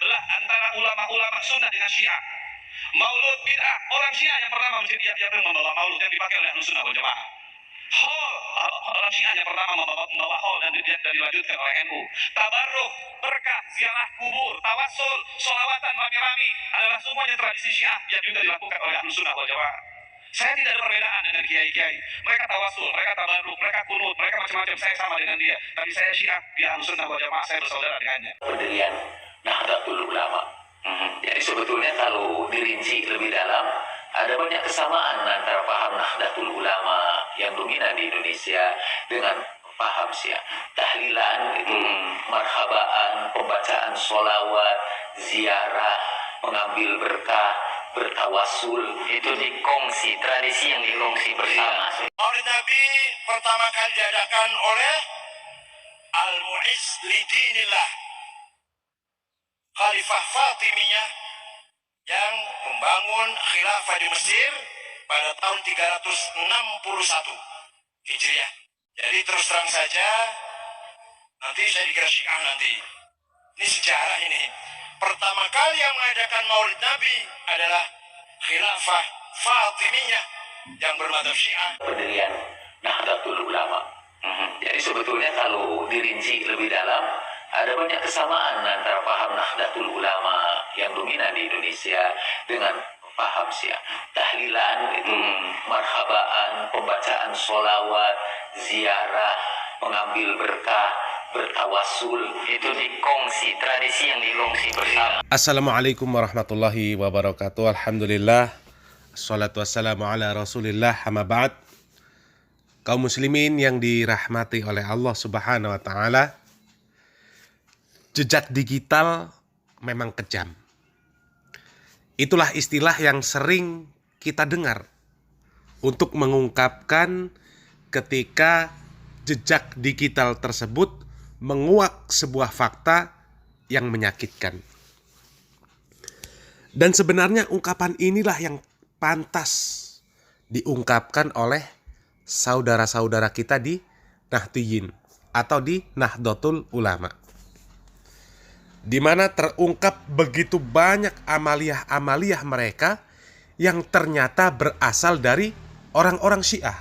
belah antara ulama-ulama sunnah dengan Syiah. Maulud bid'ah, orang Syiah yang pertama yang membawa maulud yang dipakai oleh Ahlussunnah wal Jamaah. Hol, orang Syiah yang pertama membawa hol dan dilanjutkan oleh NU. Tabarruk, berkah, ziarah kubur, tawassul, sholawatan rame-rame adalah semuanya tradisi Syiah yang juga dilakukan oleh Ahlussunnah wal Jamaah. Saya tidak ada perbedaan dengan kiai-kiai. Mereka tawassul, mereka tabarruk, mereka kunut, mereka macam-macam. Saya sama dengan dia. Tapi saya Syiah, dia Ahlussunnah wal Jamaah, saya bersaudara dengannya. Pendirian Nahdlatul Ulama. Jadi sebetulnya kalau dirinci lebih dalam, ada banyak kesamaan antara paham Nahdlatul Ulama yang dominan di Indonesia dengan paham Syiah. Tahlilan itu, marhabaan, pembacaan sholawat, ziarah, mengambil berkah, bertawassul, itu dikongsi, tradisi yang dikongsi bersama. Maulid Nabi pertama kali diadakan oleh Al-Mu'izz Lidinillah, Khalifah Fatimiyah yang membangun khilafah di Mesir pada tahun 361 Hijriah. Jadi terus terang saja, nanti saya dikira Syiah nanti. Ini sejarah ini. Pertama kali yang mengadakan Maulid Nabi adalah khilafah Fatimiyah yang bermadzhab Syiah. Pendirian Nahdlatul Ulama. Jadi sebetulnya kalau dirinci lebih dalam, ada banyak kesamaan antara paham Nahdlatul Ulama yang dominan di Indonesia dengan paham Syiah. Tahlilan itu, marhabaan, pembacaan sholawat, ziarah, mengambil berkah, bertawassul, itu dikongsi, tradisi yang dikongsi bersama. Assalamualaikum warahmatullahi wabarakatuh. Alhamdulillah, assalatu wassalamu ala rasulillah, amma ba'd. Kaum muslimin yang dirahmati oleh Allah subhanahu wa ta'ala, jejak digital memang kejam. Itulah istilah yang sering kita dengar untuk mengungkapkan ketika jejak digital tersebut menguak sebuah fakta yang menyakitkan. Dan sebenarnya ungkapan inilah yang pantas diungkapkan oleh saudara-saudara kita di Nahdliyin atau di Nahdlatul Ulama, di mana terungkap begitu banyak amaliyah-amaliyah mereka yang ternyata berasal dari orang-orang Syiah.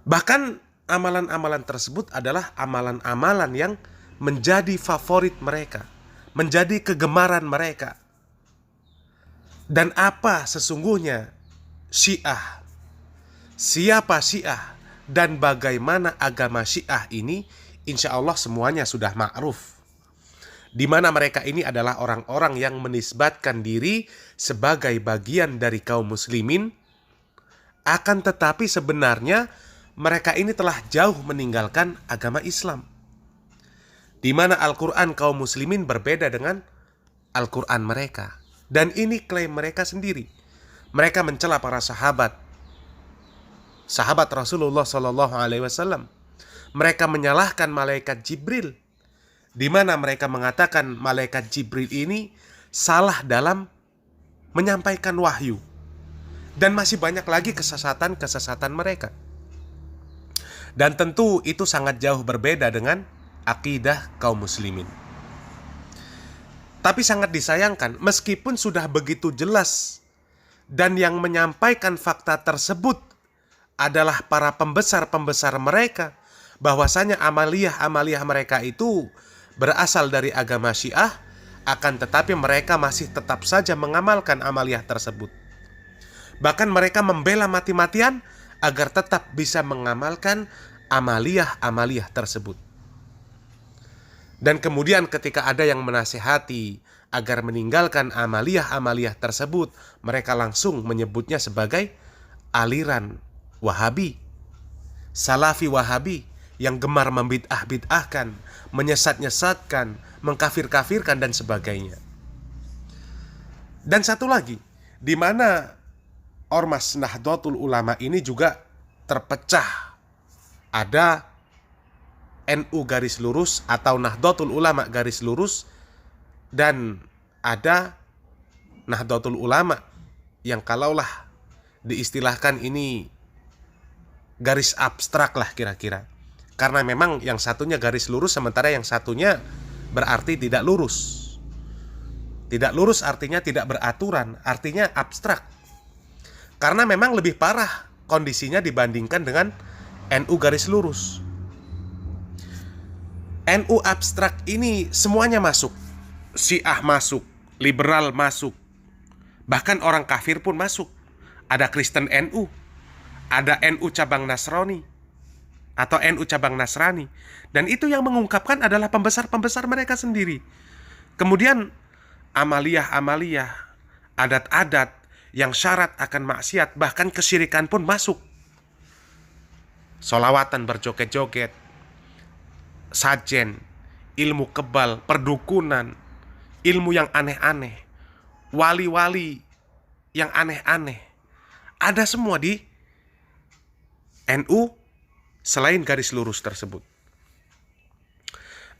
Bahkan amalan-amalan tersebut adalah amalan-amalan yang menjadi favorit mereka, menjadi kegemaran mereka. Dan apa sesungguhnya Syiah? Siapa Syiah dan bagaimana agama Syiah ini? Insya Allah semuanya sudah ma'ruf. Di mana mereka ini adalah orang-orang yang menisbatkan diri sebagai bagian dari kaum muslimin, akan tetapi sebenarnya mereka ini telah jauh meninggalkan agama Islam. Di mana Al-Quran kaum muslimin berbeda dengan Al-Quran mereka. Dan ini klaim mereka sendiri. Mereka mencela para sahabat Rasulullah SAW. Mereka menyalahkan malaikat Jibril, di mana mereka mengatakan malaikat Jibril ini salah dalam menyampaikan wahyu. Dan masih banyak lagi kesesatan-kesesatan mereka. Dan tentu itu sangat jauh berbeda dengan akidah kaum muslimin. Tapi sangat disayangkan, meskipun sudah begitu jelas dan yang menyampaikan fakta tersebut adalah para pembesar-pembesar mereka, bahwasanya amaliyah-amaliyah mereka itu berasal dari agama Syiah, akan tetapi mereka masih tetap saja mengamalkan amaliyah tersebut. Bahkan mereka membela mati-matian agar tetap bisa mengamalkan amaliyah-amaliyah tersebut. Dan kemudian ketika ada yang menasihati agar meninggalkan amaliyah-amaliyah tersebut, mereka langsung menyebutnya sebagai aliran Wahabi, Salafi Wahabi, yang gemar membid'ah-bid'ahkan, menyesat-nyesatkan, mengkafir-kafirkan dan sebagainya. Dan satu lagi, di mana Ormas Nahdlatul Ulama ini juga terpecah. Ada NU garis lurus atau Nahdlatul Ulama garis lurus, dan ada Nahdlatul Ulama yang kalaulah diistilahkan ini garis abstrak lah kira-kira. Karena memang yang satunya garis lurus sementara yang satunya berarti tidak lurus. Tidak lurus artinya tidak beraturan, artinya abstrak. Karena memang lebih parah kondisinya dibandingkan dengan NU garis lurus. NU abstrak ini semuanya masuk. Syiah masuk, liberal masuk, bahkan orang kafir pun masuk. Ada Kristen NU, ada NU cabang Nasrani, atau NU cabang Nasrani. Dan itu yang mengungkapkan adalah pembesar-pembesar mereka sendiri. Kemudian amaliyah-amaliyah, adat-adat yang syarat akan maksiat, bahkan kesyirikan pun masuk. Solawatan berjoget-joget, sajen, ilmu kebal, perdukunan, ilmu yang aneh-aneh, wali-wali yang aneh-aneh, ada semua di NU selain garis lurus tersebut.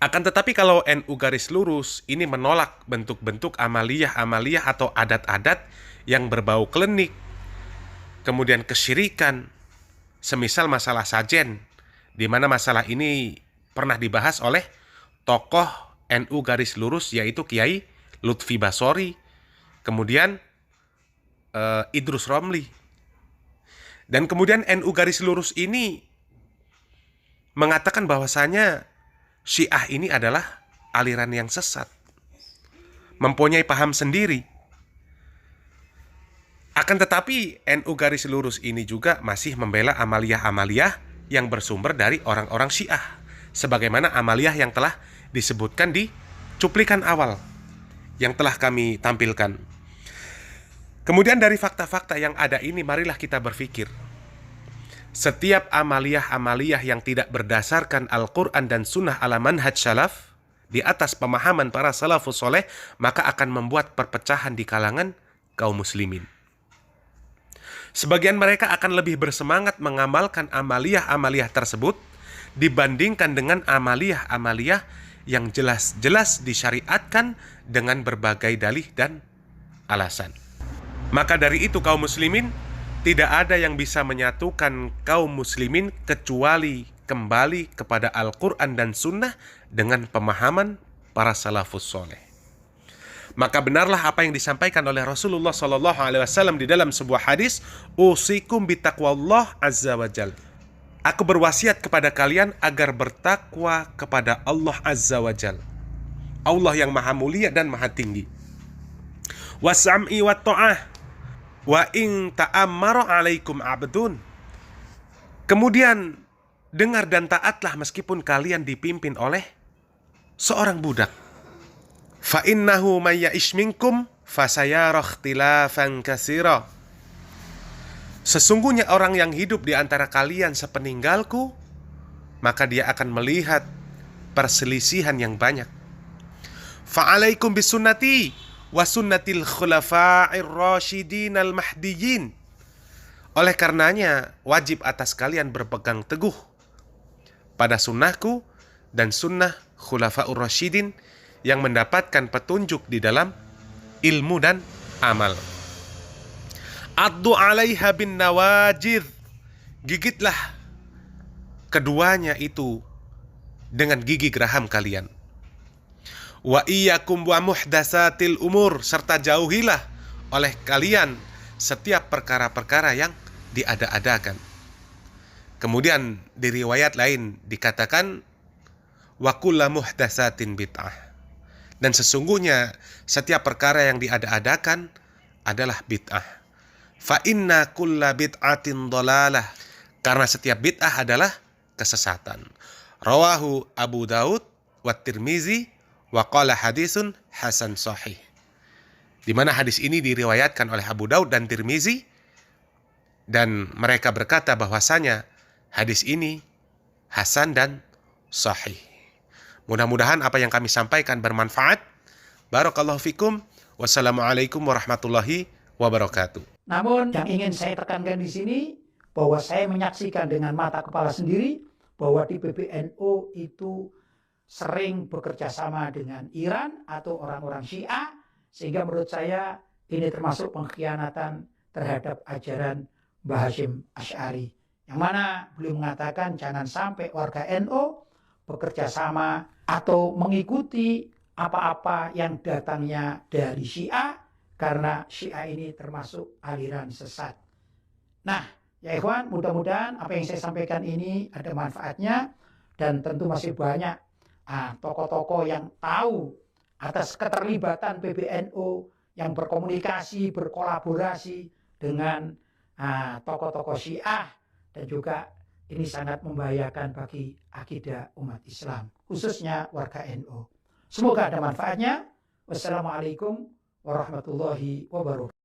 Akan tetapi kalau NU garis lurus ini menolak bentuk-bentuk amaliyah-amaliyah atau adat-adat yang berbau klinik, kemudian kesyirikan, semisal masalah sajen, di mana masalah ini pernah dibahas oleh tokoh NU garis lurus yaitu Kiai Lutfi Basori, kemudian Idrus Romli. Dan kemudian NU garis lurus ini mengatakan bahwasanya Syiah ini adalah aliran yang sesat, mempunyai paham sendiri. Akan tetapi NU garis lurus ini juga masih membela amaliyah-amaliyah yang bersumber dari orang-orang Syiah, sebagaimana amaliyah yang telah disebutkan di cuplikan awal yang telah kami tampilkan. Kemudian dari fakta-fakta yang ada ini, marilah kita berpikir. Setiap amaliyah-amaliyah yang tidak berdasarkan Al-Quran dan Sunnah ala manhaj salaf, di atas pemahaman para salafus soleh, maka akan membuat perpecahan di kalangan kaum muslimin. Sebagian mereka akan lebih bersemangat mengamalkan amaliyah-amaliyah tersebut dibandingkan dengan amaliyah-amaliyah yang jelas-jelas disyariatkan dengan berbagai dalih dan alasan. Maka dari itu kaum muslimin, tidak ada yang bisa menyatukan kaum muslimin kecuali kembali kepada Al-Quran dan Sunnah dengan pemahaman para salafus soleh. Maka benarlah apa yang disampaikan oleh Rasulullah SAW di dalam sebuah hadis, usikum bitaqwallah azza wa jal. Aku berwasiat kepada kalian agar bertakwa kepada Allah azza wa jal, Allah yang maha mulia dan maha tinggi. Wasam'i wa ta'ah wa in ta'ammara alaikum abdun. Kemudian dengar dan taatlah meskipun kalian dipimpin oleh seorang budak. Fa innahu may ya'ish minkum fasayara ikhtilafan katsira. Sesungguhnya orang yang hidup di antara kalian sepeninggalku, maka dia akan melihat perselisihan yang banyak. Fa alaikum bisunnati wa sunnatil khulafa'ir rasyidin al-mahdiyyin. Oleh karenanya wajib atas kalian berpegang teguh pada sunnahku dan sunnah khulafa'ur rasyidin yang mendapatkan petunjuk di dalam ilmu dan amal. Addu 'alaiha bin nawajidh. Gigitlah keduanya itu dengan gigi geraham kalian. Wa iyyakum wa muhdatsatil umur, serta jauhilah oleh kalian setiap perkara-perkara yang diada-adakan. Kemudian di riwayat lain dikatakan wa kullu muhdatsatin bid'ah. Dan sesungguhnya setiap perkara yang diada-adakan adalah bid'ah. Fa inna kulla bid'atin dhalalah. Karena setiap bid'ah adalah kesesatan. Rawahu Abu Daud wa Tirmizi wa qala hadisun hasan sahih. Di mana hadis ini diriwayatkan oleh Abu Daud dan Tirmizi, dan mereka berkata bahwasanya hadis ini hasan dan sahih. Mudah-mudahan apa yang kami sampaikan bermanfaat. Barakallahu fikum. Wassalamualaikum warahmatullahi wabarakatuh. Namun yang ingin saya tekankan di sini bahwa saya menyaksikan dengan mata kepala sendiri bahwa di PBNU itu sering bekerja sama dengan Iran atau orang-orang Syiah, sehingga menurut saya ini termasuk pengkhianatan terhadap ajaran Mbah Hasyim Asy'ari, yang mana beliau mengatakan jangan sampai warga NU bekerja sama atau mengikuti apa-apa yang datangnya dari Syiah, karena Syiah ini termasuk aliran sesat. Nah, ya ikhwan, mudah-mudahan apa yang saya sampaikan ini ada manfaatnya, dan tentu masih banyak tokoh-tokoh yang tahu atas keterlibatan PBNU yang berkomunikasi, berkolaborasi dengan tokoh-tokoh Syiah, dan juga ini sangat membahayakan bagi akidah umat Islam, khususnya warga NU. Semoga ada manfaatnya. Wassalamualaikum warahmatullahi wabarakatuh.